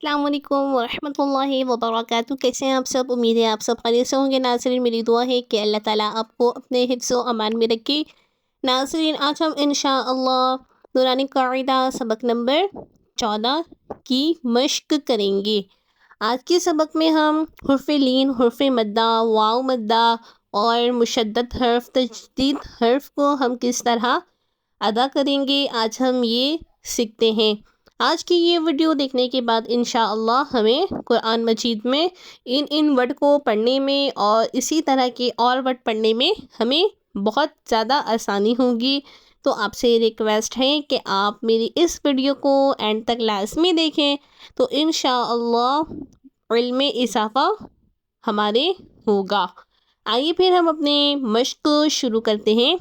السلام علیکم ورحمۃ اللہ وبرکاتہ۔ کیسے ہیں آپ سب؟ امید ہے آپ سب خیریت سے ہوں گے۔ ناظرین، میری دعا ہے کہ اللہ تعالیٰ آپ کو اپنے حفظ و امان میں رکھے۔ ناظرین، آج ہم انشاءاللہ نورانی قاعدہ سبق نمبر 14 کی مشق کریں گے۔ آج کے سبق میں ہم حرف لین، حرف مدہ، واو مدہ اور مشدد حرف، تشدید حرف کو ہم کس طرح ادا کریں گے، آج ہم یہ سیکھتے ہیں۔ آج کی یہ ویڈیو دیکھنے کے بعد انشاءاللہ ہمیں قرآن مجید میں ان ورڈ کو پڑھنے میں اور اسی طرح کے اور ورڈ پڑھنے میں ہمیں بہت زیادہ آسانی ہوگی۔ تو آپ سے ریکویسٹ ہے کہ آپ میری اس ویڈیو کو اینڈ تک لازمی دیکھیں، تو انشاءاللہ علم میں اضافہ ہمارے ہوگا۔ آئیے پھر ہم اپنے مشق شروع کرتے ہیں۔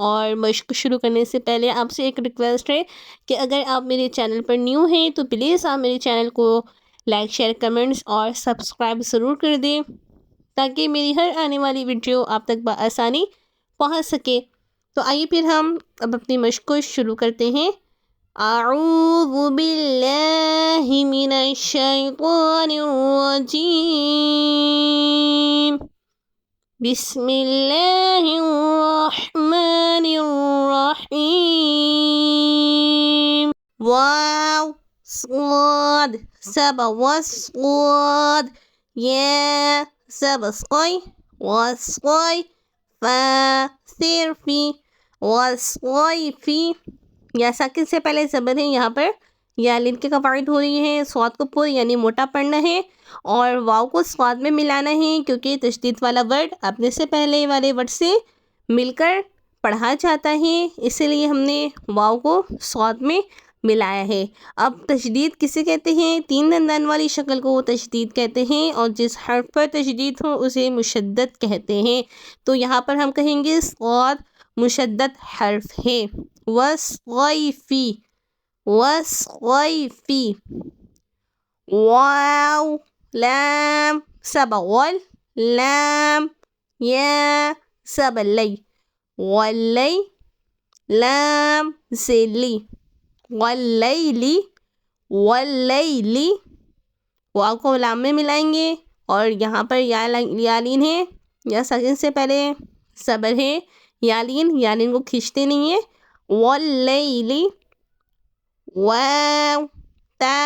اور مشق شروع کرنے سے پہلے آپ سے ایک ریکویسٹ ہے کہ اگر آپ میرے چینل پر نیو ہیں تو پلیز آپ میرے چینل کو لائک، شیئر، کمنٹس اور سبسکرائب ضرور کر دیں، تاکہ میری ہر آنے والی ویڈیو آپ تک بآسانی پہنچ سکے۔ تو آئیے پھر ہم اب اپنی مشق کو شروع کرتے ہیں۔ اعوذ باللہ من الشیطان الرجیم، بسم اللہ الرحمن الرحیم۔ واو صاد سبا وصاد، یا سبا سقوی وصقوی، فا صرفی وصقویفی۔ یا ساکن سے پہلے زبر ہے، یہاں پر یا لین کے قواعد ہو رہی ہیں۔ صاد کو پور یعنی موٹا پڑھنا ہے اور واو کو صاد میں ملانا ہے، کیونکہ تشدید والا ورڈ اپنے سے پہلے والے ورڈ سے مل کر پڑھا جاتا ہے، اسی لیے ہم نے واو کو صاد میں ملایا ہے۔ اب تشدید کسے کہتے ہیں؟ تین دندان والی شکل کو تشدید کہتے ہیں، اور جس حرف پر تشدید ہو اسے مشدد کہتے ہیں۔ تو یہاں پر ہم کہیں گے صاد مشدد حرف ہے۔ وصغیفی وصغیفی، واو لام سبا غل لام، یا سبا لی غلی، لام زلی غلیلی غلیلی۔ واو کو لام میں ملائیں گے، اور یہاں پر یا لین ہے، یا ساکن سے پہلے صبر ہے، یا لین کو کھینچتے نہیں ہیں۔ واللیلی، واو تا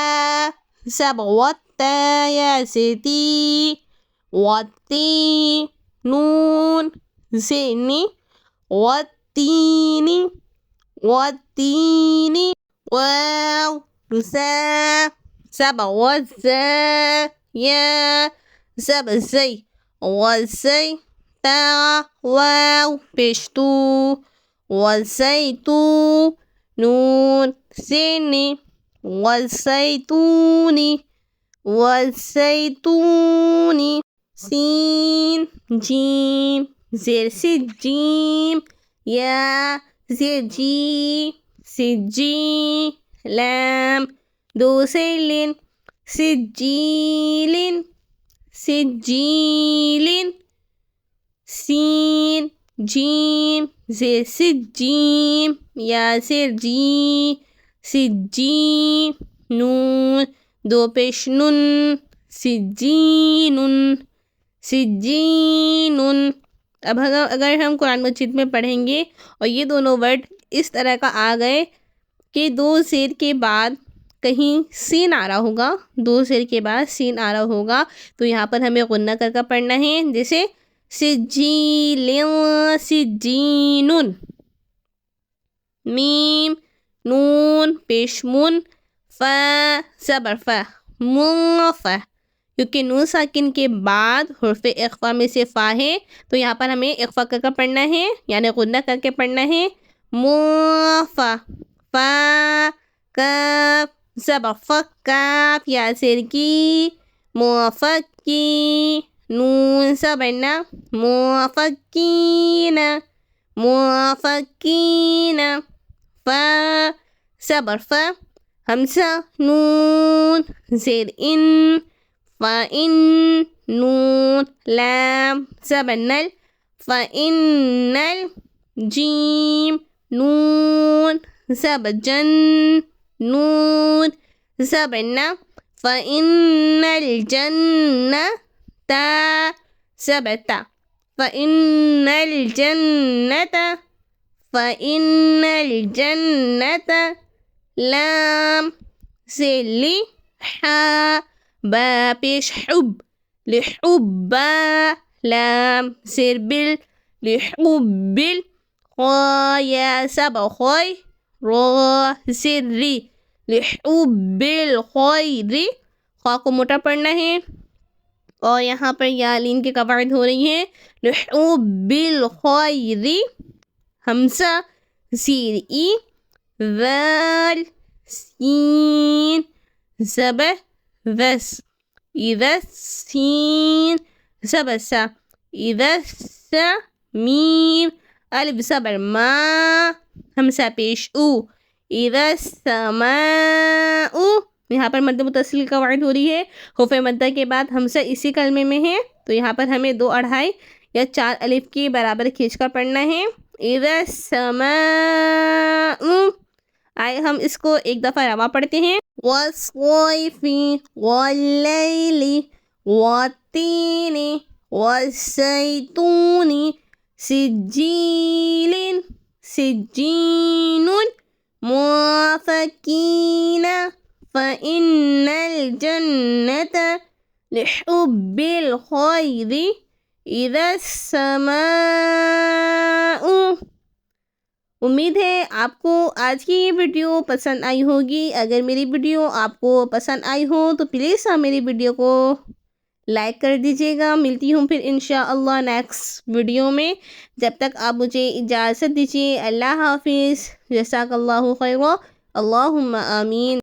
سبا وتا، یا زیتی وتی، نون زینی والتینی والتینی، واو زا سبا وزا، یا سبا زی والزی، تا واو پیشتو والزیتو، نون زینی والزیتونی والزیتونی، سین جیم زیر سے جیم، یا زیر جی سجی، لام دو سے لن سجیلن سجیلن، سین جیم زیر سے جیم، یا زیر جی سجی، نون دو پیش نن سجینن سجینن۔ اب اگر ہم قرآن مجید میں پڑھیں گے اور یہ دونوں ورڈ اس طرح کا آ گئے کہ دو زیر کے بعد کہیں سین آ رہا ہوگا، دو زیر کے بعد سین آ رہا ہوگا، تو یہاں پر ہمیں غنہ کر کے پڑھنا ہے، جیسے سجیلن سجینن، میم نون پیش من، فا زبر فا منفا، کیونکہ نون ساکن کے بعد حرف اخفا میں سے فا ہے، تو یہاں پر ہمیں اخفا کر کے پڑھنا ہے، یعنی غنہ کر کے پڑھنا ہے۔ منفا، فا کاف زبر فک کاف، یا زیر کی منفکی، نون زبرنا منفکین منفکین، فا زبر فا حمزہ نون زیر ان، فا ان، نون لام زبر نل، فا ان نل، جیم نون زبر جن، نون زبر نا، فإن الجنة ثبت فإن الجنة فإن الجنة لام سلي با پیش حب لحب لام سربل لحب خويا سبا خوي رو سري لحب الخير خوا کو موٹا پڑھنا ہے اور یہاں پر یا لین کی قواعد ہو رہی ہیں لحب الخير حمزہ زیر ای ذال سین زبر ذس اذا السين زبر سا اذا السميم الف زبر ما حمزہ پیش او اذا السماء یہاں پر مد متصل قواعد ہو رہی ہے حروف مدہ کے بعد حمزہ اسی کلمے میں ہے تو یہاں پر ہمیں 2 2.5 یا 4 الف کے برابر کھینچ کر پڑھنا ہے اذا السماء آئے ہم اس کو ایک دفعہ رواں پڑھتے ہیں والصيف والليل والتين والزيتون سجين موافقين فإن الجنة لحب الخير إذا السماء امید ہے آپ کو آج کی یہ ویڈیو پسند آئی ہوگی اگر میری ویڈیو آپ کو پسند آئی ہو تو پلیز آپ میری ویڈیو کو لائک کر دیجیے گا ملتی ہوں پھر انشاءاللہ نیکسٹ ویڈیو میں جب تک آپ مجھے اجازت دیجیے اللہ حافظ جزاک اللہ خیر اللہم آمین